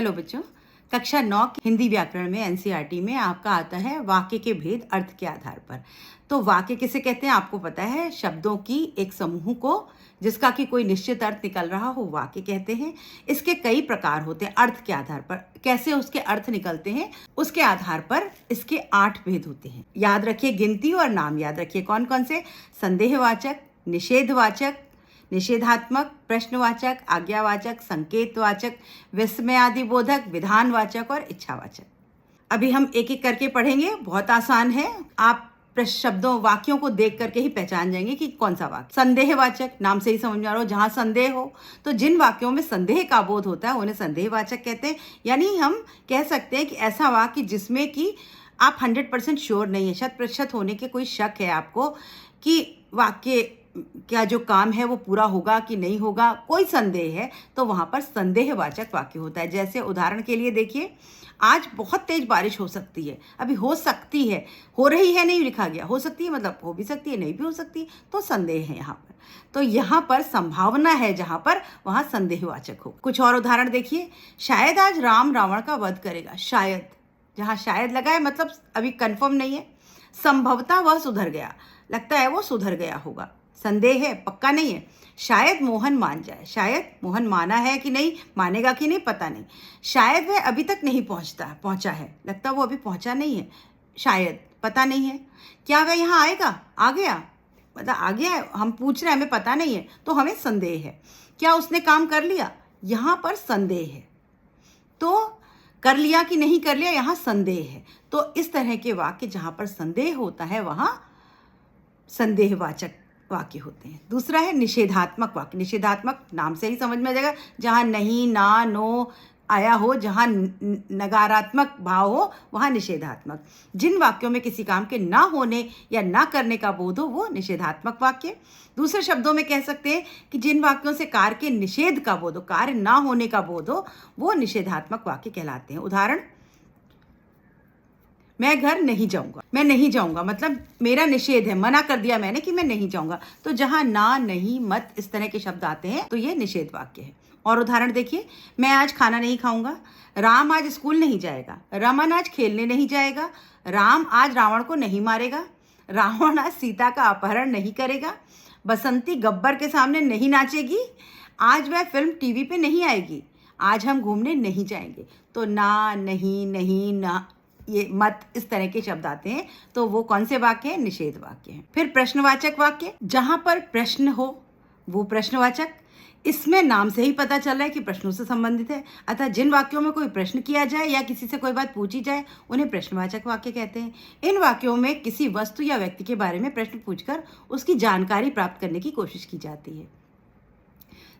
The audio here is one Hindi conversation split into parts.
हेलो बच्चों, कक्षा 9 की हिंदी व्याकरण में एनसीईआरटी में आपका आता है वाक्य के भेद अर्थ के आधार पर। तो वाक्य किसे कहते हैं आपको पता है, शब्दों की एक समूह को जिसका कि कोई निश्चित अर्थ निकल रहा हो वाक्य कहते हैं। इसके कई प्रकार होते हैं अर्थ के आधार पर, कैसे उसके अर्थ निकलते हैं उसके आधार पर इसके 8 भेद होते हैं। याद रखिए, गिनती और नाम याद रखिए कौन कौन से। संदेहवाचक, निषेधवाचक, निषेधात्मक, प्रश्नवाचक, आज्ञावाचक, संकेतवाचक, विस्मयादिबोधक, विधानवाचक और इच्छावाचक। अभी हम एक एक करके पढ़ेंगे, बहुत आसान है। आप शब्दों वाक्यों को देख करके ही पहचान जाएंगे कि कौन सा वाक्य। संदेहवाचक, नाम से ही समझ में आ रहा हो, जहां संदेह हो। तो जिन वाक्यों में संदेह का बोध होता है उन्हें संदेहवाचक कहते हैं। यानी हम कह सकते हैं कि ऐसा वाक्य जिसमें कि आप 100% श्योर नहीं है, 100% होने के कोई शक है आपको कि वाक्य क्या जो काम है वो पूरा होगा कि नहीं होगा, कोई संदेह है, तो वहां पर संदेहवाचक वाक्य होता है। जैसे उदाहरण के लिए देखिए, आज बहुत तेज बारिश हो सकती है। अभी हो सकती है, हो रही है नहीं लिखा गया, हो सकती है मतलब हो भी सकती है, नहीं भी हो सकती, तो संदेह है यहाँ पर। तो यहाँ पर संभावना है जहां पर, वहां संदेहवाचक हो। कुछ और उदाहरण देखिए, शायद आज राम रावण का वध करेगा। शायद, जहां शायद लगा है मतलब अभी कंफर्म नहीं है। संभवतः वह सुधर गया, लगता है वो सुधर गया होगा। संदेह है, पक्का नहीं है। शायद मोहन मान जाए, शायद मोहन माना है कि नहीं, मानेगा कि नहीं पता नहीं। शायद वह अभी तक नहीं पहुंचा है, लगता वो अभी पहुंचा नहीं है। शायद, पता नहीं है। क्या वह यहाँ आएगा, आ गया, मतलब आ गया है, हम पूछ रहे हैं, हमें पता नहीं है, तो हमें संदेह है। क्या उसने काम कर लिया, यहाँ पर संदेह है। तो कर लिया कि नहीं कर लिया, यहाँ संदेह है। तो इस तरह के वाक्य जहां पर संदेह होता है वहां संदेहवाचक वाक्य होते हैं। दूसरा है निषेधात्मक वाक्य। निषेधात्मक नाम से ही समझ में आ जाएगा, जहां नहीं, ना, नो आया हो, जहां नकारात्मक भाव हो वहां निषेधात्मक। जिन वाक्यों में किसी काम के ना होने या ना करने का बोध हो वो निषेधात्मक वाक्य। दूसरे शब्दों में कह सकते हैं कि जिन वाक्यों से कार्य के निषेध का बोध हो, कार्य ना होने का बोध हो, वो निषेधात्मक वाक्य कहलाते हैं। उदाहरण, मैं घर नहीं जाऊंगा। मैं नहीं जाऊंगा मतलब मेरा निषेध है, मना कर दिया मैंने कि मैं नहीं जाऊंगा। तो जहां ना, नहीं, मत इस तरह के शब्द आते हैं तो ये निषेध वाक्य है। और उदाहरण देखिए, मैं आज खाना नहीं खाऊंगा। राम आज स्कूल नहीं जाएगा। रमन आज खेलने नहीं जाएगा। राम आज रावण को नहीं मारेगा। रावण आज सीता का अपहरण नहीं करेगा। बसंती गब्बर के सामने नहीं नाचेगी। आज वह फिल्म टीवी पे नहीं आएगी। आज हम घूमने नहीं जाएंगे। तो ना, नहीं, नहीं, ना, ये मत इस तरह के शब्द आते हैं। तो वो कौन से वाक्य हैं, निषेध वाक्य हैं। फिर प्रश्नवाचक वाक्य, जहां पर प्रश्न हो वो प्रश्नवाचक। इसमें नाम से ही पता चल रहा है कि प्रश्नों से संबंधित है। अतः जिन वाक्यों में कोई प्रश्न किया जाए या किसी से कोई बात पूछी जाए उन्हें प्रश्नवाचक वाक्य कहते हैं। इन वाक्यों में किसी वस्तु या व्यक्ति के बारे में प्रश्न पूछकर उसकी जानकारी प्राप्त करने की कोशिश की जाती है।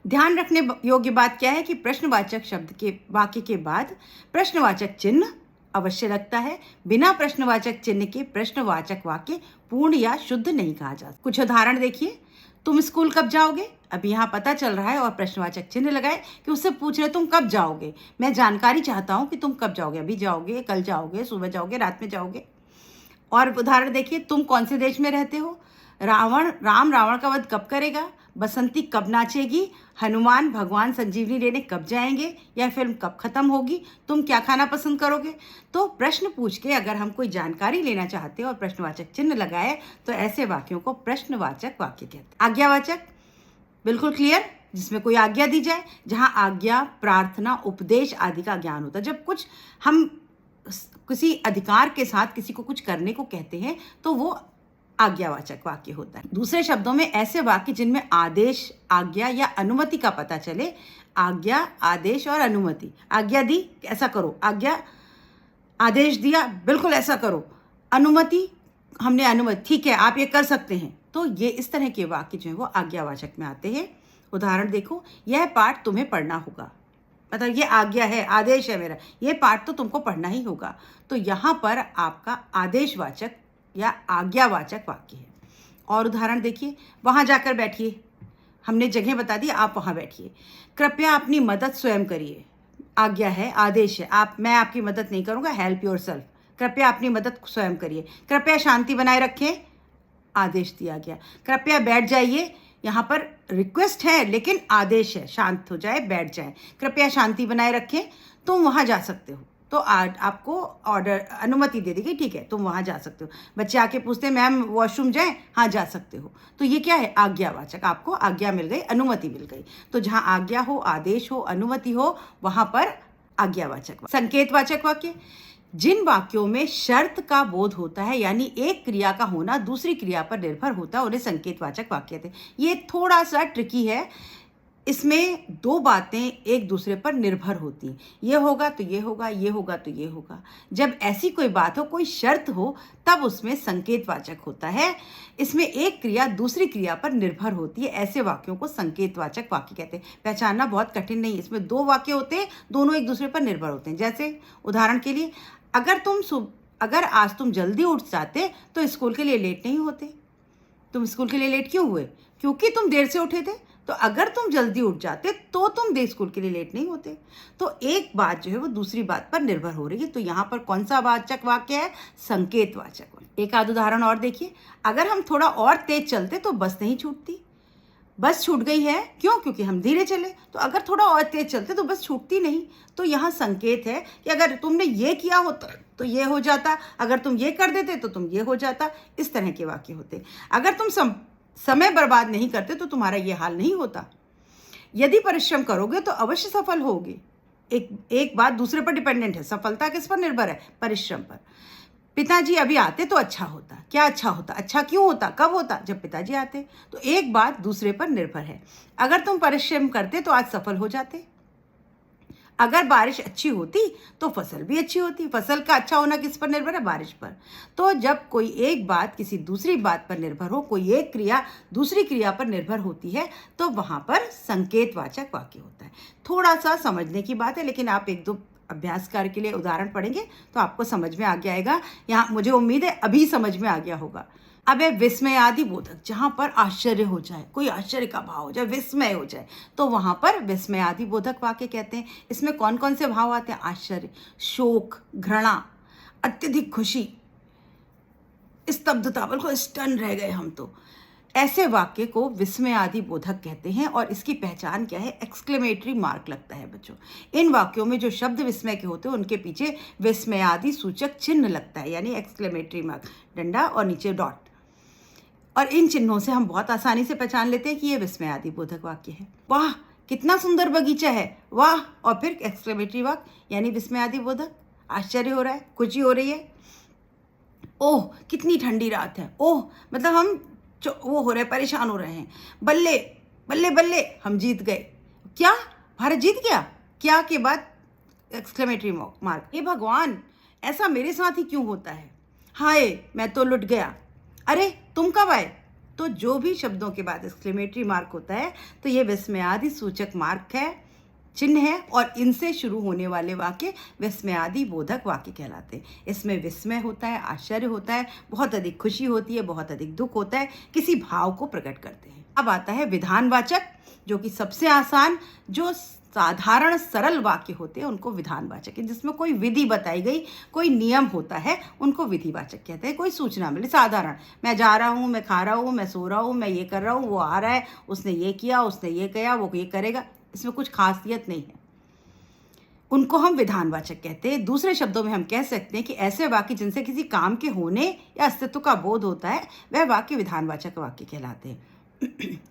ध्यान रखने योग्य बात क्या है कि प्रश्नवाचक शब्द के वाक्य के बाद प्रश्नवाचक चिन्ह अवश्य लगता है। बिना प्रश्नवाचक चिन्ह के प्रश्नवाचक वाक्य पूर्ण या शुद्ध नहीं कहा जा सकता। कुछ उदाहरण देखिए, तुम स्कूल कब जाओगे। अब यहाँ पता चल रहा है और प्रश्नवाचक चिन्ह लगाए कि उससे पूछ रहे तुम कब जाओगे। मैं जानकारी चाहता हूँ कि तुम कब जाओगे, अभी जाओगे, कल जाओगे, सुबह जाओगे, रात में जाओगे। और उदाहरण देखिए, तुम कौन से देश में रहते हो। राम रावण का वध कब करेगा। बसंती कब नाचेगी। हनुमान भगवान संजीवनी लेने कब जाएंगे। यह फिल्म कब खत्म होगी। तुम क्या खाना पसंद करोगे। तो प्रश्न पूछ के अगर हम कोई जानकारी लेना चाहते हैं और प्रश्नवाचक चिन्ह लगाए तो ऐसे वाक्यों को प्रश्नवाचक वाक्य कहते हैं। आज्ञावाचक, बिल्कुल क्लियर, जिसमें कोई आज्ञा दी जाए, जहां आज्ञा, प्रार्थना, उपदेश आदि का ज्ञान होता है। जब कुछ हम किसी अधिकार के साथ किसी को कुछ करने को कहते हैं तो वो आज्ञावाचक वाक्य होता है। दूसरे शब्दों में ऐसे वाक्य जिनमें आदेश, आज्ञा या अनुमति का पता चले। आज्ञा, आदेश और अनुमति। आज्ञा दी, ऐसा करो। आज्ञा, आदेश दिया, बिल्कुल ऐसा करो। अनुमति, हमने अनुमति, ठीक है आप ये कर सकते हैं। तो ये इस तरह के वाक्य जो है वो आज्ञावाचक में आते हैं। उदाहरण देखो, यह पाठ तुम्हें पढ़ना होगा। मतलब ये आज्ञा है, आदेश है मेरा, ये पाठ तो तुमको पढ़ना ही होगा। तो यहाँ पर आपका आदेशवाचक या आज्ञावाचक वाक्य है। और उदाहरण देखिए, वहां जाकर बैठिए। हमने जगह बता दी, आप वहां बैठिए। कृपया अपनी मदद स्वयं करिए। आज्ञा है, आदेश है, मैं आपकी मदद नहीं करूंगा, हेल्प योरसेल्फ। कृपया अपनी मदद स्वयं करिए। कृपया शांति बनाए रखें, आदेश दिया गया। कृपया बैठ जाइए, यहाँ पर रिक्वेस्ट है लेकिन आदेश है, शांत हो जाए, बैठ जाए। कृपया शांति बनाए रखें, तुम वहाँ जा सकते हो, तो आपको ऑर्डर अनुमति दे देगी, ठीक है तुम वहाँ जा सकते हो। बच्चे आके पूछते हैं मैम वॉशरूम जाएं, हाँ जा सकते हो, तो ये क्या है, आज्ञावाचक, आपको आज्ञा मिल गई, अनुमति मिल गई। तो जहाँ आज्ञा हो, आदेश हो, अनुमति हो, वहाँ पर आज्ञावाचक। संकेतवाचक वाक्य, जिन वाक्यों में शर्त का बोध होता है, यानी एक क्रिया का होना दूसरी क्रिया पर निर्भर होता है, उन्हें संकेतवाचक वाक्य कहते हैं। ये थोड़ा सा ट्रिकी है, इसमें दो बातें एक दूसरे पर निर्भर होती हैं, ये होगा तो ये होगा, ये होगा तो ये होगा। जब ऐसी कोई बात हो, कोई शर्त हो, तब उसमें संकेतवाचक होता है। इसमें एक क्रिया दूसरी क्रिया पर निर्भर होती है, ऐसे वाक्यों को संकेतवाचक वाक्य कहते हैं। पहचानना बहुत कठिन नहीं, इसमें दो वाक्य होते हैं, दोनों एक दूसरे पर निर्भर होते हैं। जैसे उदाहरण के लिए, अगर आज तुम जल्दी उठ जाते तो स्कूल के लिए लेट नहीं होते। तुम स्कूल के लिए लेट क्यों हुए? क्योंकि तुम देर से उठे थे। तो अगर तुम जल्दी उठ जाते तो तुम स्कूल के लिए लेट नहीं होते। तो एक बात जो है वो दूसरी बात पर निर्भर हो रही है। तो यहाँ पर कौन सा वाचक वाक्य है? संकेतवाचक। एक आध उदाहरण और देखिए, अगर हम थोड़ा और तेज चलते तो बस नहीं छूटती। बस छूट गई है, क्यों? क्योंकि हम धीरे चले। तो अगर थोड़ा और तेज चलते तो बस छूटती नहीं। तो यहाँ संकेत है कि अगर तुमने ये किया होता तो ये हो जाता, अगर तुम ये कर देते तो तुम ये हो जाता। इस तरह के वाक्य होते। अगर तुम समय बर्बाद नहीं करते तो तुम्हारा ये हाल नहीं होता। यदि परिश्रम करोगे तो अवश्य सफल होगे। एक बात दूसरे पर डिपेंडेंट है। सफलता किस पर निर्भर है? परिश्रम पर। पिताजी अभी आते तो अच्छा होता। क्या अच्छा होता? अच्छा क्यों होता? कब होता? जब पिताजी आते। तो एक बात दूसरे पर निर्भर है। अगर तुम परिश्रम करते तो आज सफल हो जाते। अगर बारिश अच्छी होती तो फसल भी अच्छी होती। फसल का अच्छा होना किस पर निर्भर है? बारिश पर। तो जब कोई एक बात किसी दूसरी बात पर निर्भर हो, कोई एक क्रिया दूसरी क्रिया पर निर्भर होती है, तो वहां पर संकेतवाचक वाक्य होता है। थोड़ा सा समझने की बात है, लेकिन आप एक दो अभ्यास कार्य के लिए उदाहरण पढ़ेंगे तो आपको समझ में आ गया आएगा। यहाँ मुझे उम्मीद है अभी समझ में आ गया होगा। अब है विस्मयादि बोधक, जहां पर आश्चर्य हो जाए, कोई आश्चर्य का भाव हो जाए, विस्मय हो जाए, तो वहां पर विस्मयादि बोधक वाक्य कहते हैं। इसमें कौन कौन से भाव आते हैं? आश्चर्य, शोक, घृणा, अत्यधिक खुशी, स्तब्धता, बिल्कुल स्टन रह गए हम। तो ऐसे वाक्य को विस्मयादि बोधक कहते हैं। और इसकी पहचान क्या है? एक्सक्लेमेटरी मार्क लगता है बच्चों। इन वाक्यों में जो शब्द विस्मय के होते हैं उनके पीछे विस्मयादि सूचक चिन्ह लगता है, यानी एक्सक्लेमेटरी मार्क, डंडा और नीचे डॉट। और इन चिन्हों से हम बहुत आसानी से पहचान लेते हैं कि ये विस्मयादि बोधक वाक्य है। वाह कितना सुंदर बगीचा है, वाह, और फिर एक्सक्लेमेटरी वाक्य यानी विस्मयादि बोधक। आश्चर्य हो रहा है, खुशी हो रही है, ओह कितनी ठंडी रात है, ओह मतलब हम वो हो रहे, परेशान हो रहे हैं, बल्ले बल्ले बल्ले हम जीत गए। क्या? भारत जीत गया? क्या के बाद एक्सक्लेमेटरी मार्क। हे भगवान, ऐसा मेरे साथ ही क्यों होता है? हाय मैं तो लुट गया। अरे तुम कब आए? तो जो भी शब्दों के बाद एक्सक्लेमेटरी मार्क होता है तो ये विस्मयादि सूचक मार्क है, चिन्ह है, और इनसे शुरू होने वाले वाक्य विस्मयादि बोधक वाक्य कहलाते हैं। इसमें विस्मय होता है, आश्चर्य होता है, बहुत अधिक खुशी होती है, बहुत अधिक दुख होता है, किसी भाव को प्रकट करते हैं। अब आता है विधानवाचक, जो कि सबसे आसान, जो साधारण सरल वाक्य होते हैं उनको विधानवाचक है। जिसमें कोई विधि बताई गई, कोई नियम होता है, उनको विधिवाचक कहते हैं। कोई सूचना मिली, साधारण, मैं जा रहा हूँ, मैं खा रहा हूँ, मैं सो रहा हूँ, मैं ये कर रहा हूँ, वो आ रहा है, उसने ये किया, उसने ये किया, वो ये करेगा, इसमें कुछ खासियत नहीं है, उनको हम विधानवाचक कहते हैं। दूसरे शब्दों में हम कह सकते हैं कि ऐसे वाक्य जिनसे किसी काम के होने या अस्तित्व का बोध होता है, वह वाक्य विधानवाचक वाक्य कहलाते हैं।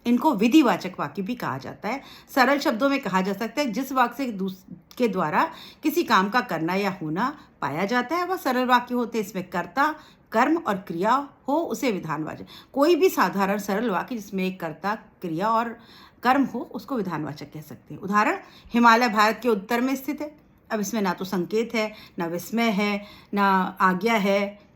इनको विधिवाचक वाक्य भी कहा जाता है। सरल शब्दों में कहा जा सकता है जिस वाक्य के द्वारा किसी काम का करना या होना पाया जाता है वह सरल वाक्य होते हैं। इसमें कर्ता, कर्म और क्रिया हो उसे विधानवाचक। कोई भी साधारण सरल वाक्य जिसमें एक कर्ता, क्रिया और कर्म हो उसको विधानवाचक कह सकते हैं। उदाहरण, हिमालय भारत के उत्तर में स्थित है। अब इसमें ना तो संकेत है, ना विस्मय है, ना आज्ञा है,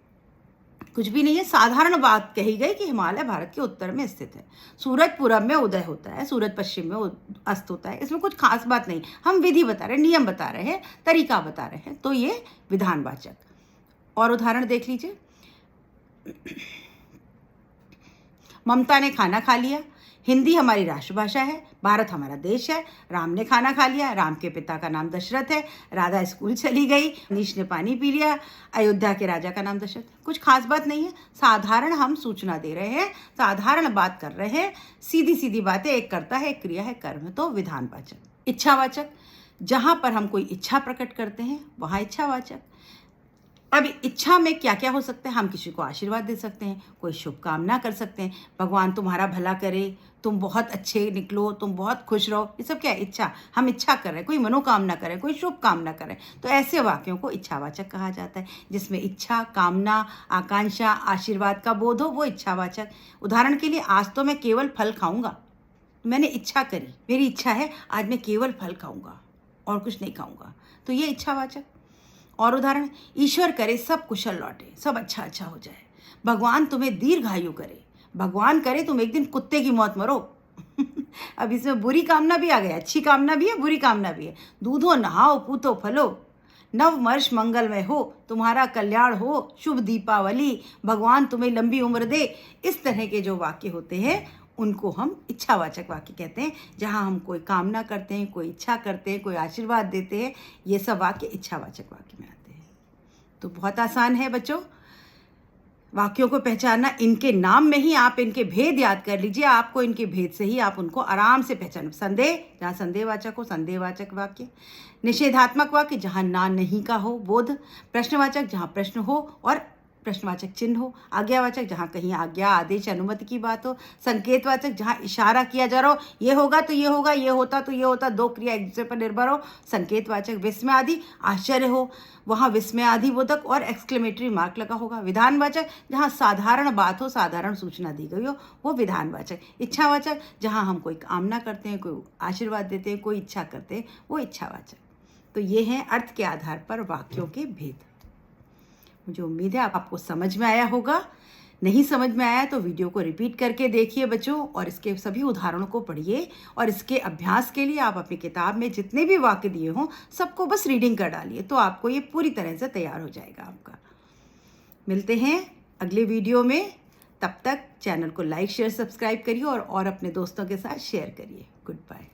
कुछ भी नहीं है। साधारण बात कही गई कि हिमालय भारत के उत्तर में स्थित है। सूरज पूरब में उदय होता है, सूरज पश्चिम में अस्त होता है। इसमें कुछ खास बात नहीं, हम विधि बता रहे हैं, नियम बता रहे हैं, तरीका बता रहे हैं, तो ये विधानवाचक। और उदाहरण देख लीजिए, ममता ने खाना खा लिया। हिंदी हमारी राष्ट्रभाषा है, भारत हमारा देश है। राम ने खाना खा लिया, राम के पिता का नाम दशरथ है। राधा स्कूल चली गई, मनीष ने पानी पी लिया, अयोध्या के राजा का नाम दशरथ। कुछ खास बात नहीं है, साधारण हम सूचना दे रहे हैं, साधारण बात कर रहे हैं, सीधी सीधी बातें, एक कर्ता है, एक क्रिया है, कर्म है, तो विधानवाचक। इच्छावाचक, जहाँ पर हम कोई इच्छा प्रकट करते हैं वहाँ इच्छावाचक। अब इच्छा में क्या क्या हो सकता है? हम किसी को आशीर्वाद दे सकते हैं, कोई शुभकामना कर सकते हैं, भगवान तुम्हारा भला करे, तुम बहुत अच्छे निकलो, तुम बहुत खुश रहो। ये सब क्या है? इच्छा। हम इच्छा कर रहे हैं, कोई मनोकामना कर रहे हैं, कोई शुभ कामना कर रहे हैं। तो ऐसे वाक्यों को इच्छावाचक कहा जाता है, जिसमें इच्छा, कामना, आकांक्षा, आशीर्वाद का बोध हो, वो इच्छावाचक। उदाहरण के लिए, आज तो मैं केवल फल खाऊंगा। मैंने इच्छा करी, मेरी इच्छा है आज मैं केवल फल खाऊंगा और कुछ नहीं खाऊंगा, तो ये इच्छावाचक। और उदाहरण, ईश्वर करे सब कुशल लौटे, सब अच्छा अच्छा हो जाए, भगवान तुम्हें दीर्घायु करे, भगवान करे तुम एक दिन कुत्ते की मौत मरो। अब इसमें बुरी कामना भी आ गया, अच्छी कामना भी है, बुरी कामना भी है। दूधो नहाओ, पूतो फलो, नव वर्ष मंगलमय हो, तुम्हारा कल्याण हो, शुभ दीपावली, भगवान तुम्हें लंबी उम्र दे। इस तरह के जो वाक्य होते हैं उनको हम इच्छावाचक वाक्य कहते हैं, जहाँ हम कोई कामना करते हैं, कोई इच्छा करते हैं, कोई आशीर्वाद देते हैं। ये सब वाक्य इच्छावाचक वाक्य में आते हैं। तो बहुत आसान है बच्चों वाक्यों को पहचानना। इनके नाम में ही आप इनके भेद याद कर लीजिए, आपको इनके भेद से ही आप उनको आराम से पहचान। संदेह, जहाँ संदेहवाचक हो, संदेहवाचक वाक्य। निषेधात्मक वाक्य, जहाँ ना नहीं का हो, बोध। प्रश्नवाचक, जहाँ प्रश्न हो और प्रश्नवाचक चिन्ह हो। आज्ञावाचक, जहाँ कहीं आज्ञा, आदेश, अनुमति की बात हो। संकेतवाचक, जहाँ इशारा किया जा रहा हो, ये होगा तो ये होगा, ये होता तो ये होता, दो क्रिया एक दूसरे पर निर्भर हो। संकेतवाचक। विस्मय आदि, आश्चर्य हो, वहाँ विस्मय आदि बोधक और एक्सक्लेमेटरी मार्क लगा होगा। विधानवाचक, जहाँ साधारण बात हो, साधारण सूचना दी गई हो, वो विधानवाचक। इच्छावाचक, जहाँ हम कोई कामना करते हैं, कोई आशीर्वाद देते हैं, कोई इच्छा करते हैं, वो इच्छावाचक। तो ये हैं अर्थ के आधार पर वाक्यों के भेद। मुझे उम्मीद है आपको समझ में आया होगा। नहीं समझ में आया तो वीडियो को रिपीट करके देखिए बच्चों, और इसके सभी उदाहरणों को पढ़िए। और इसके अभ्यास के लिए आप अपनी किताब में जितने भी वाक्य दिए हों सबको बस रीडिंग कर डालिए, तो आपको ये पूरी तरह से तैयार हो जाएगा आपका। मिलते हैं अगले वीडियो में, तब तक चैनल को लाइक शेयर सब्सक्राइब करिए और अपने दोस्तों के साथ शेयर करिए। Good bye.